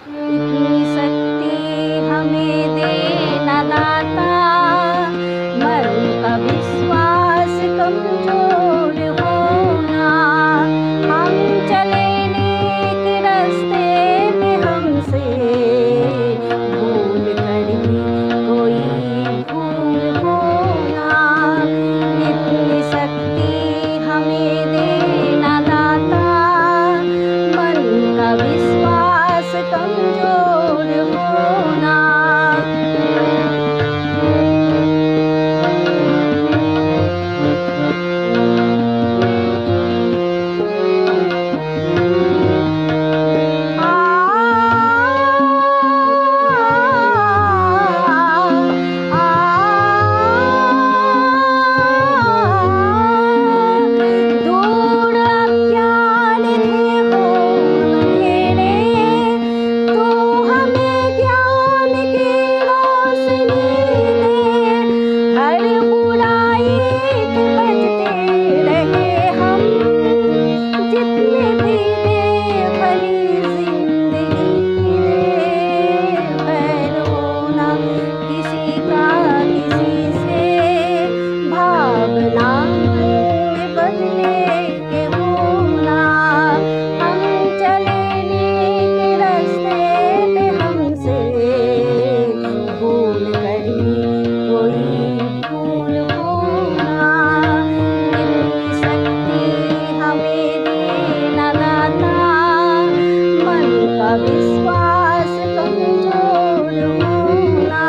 इतनी शक्ति हमें देना दाता, मन का विश्वास कमजोर होना। हम चले नेक रास्ते में, हमसे भूल कर भी कोई भूल होना। इतनी शक्ति हमें देना दाता, मन का विश्वास कमजोर होना। दूर अज्ञान थे वो अंधेरे, तू हमें ज्ञान की रोशनी दे। हर बुराई से बचते रहे हम, जितने भी दे भली जिंदगी दे। बैर होना किसी का किसी से, भावना में बदले के होना। हम चले नेक रास्ते पे, हमसे भूल कर भी कोई भूल होना। इतनी शक्ति हमें देना दाता, मन का विश्वास कमजोर होना।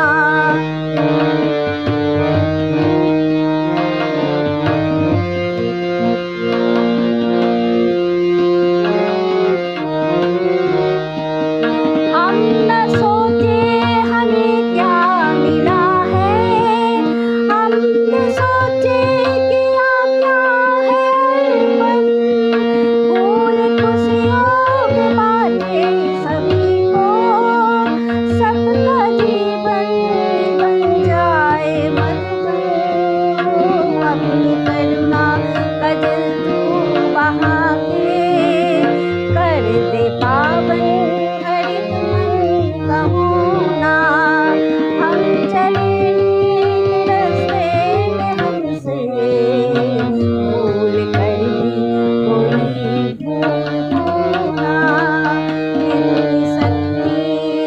हम न सोचे हमें क्या मिला है, हम न सोचे किया क्या है। फूल खुशियों के बाटे सभी को, सबका जीवन बन जाए मधुर। अपनी करुणा का जल तू बहा के, कर दे पावन हरित मन का होना। हम चले नेक रास्ते में, हमसे भूल कर भी कोई भूल होना। इतनी शक्ति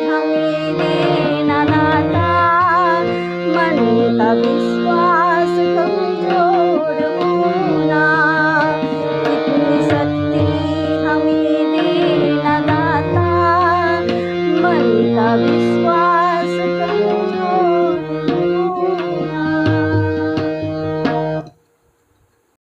हमें देना दाता, मन का विश्वास कमजोर होना। इतनी शक्ति हमें देना दाता, मन का विश्वास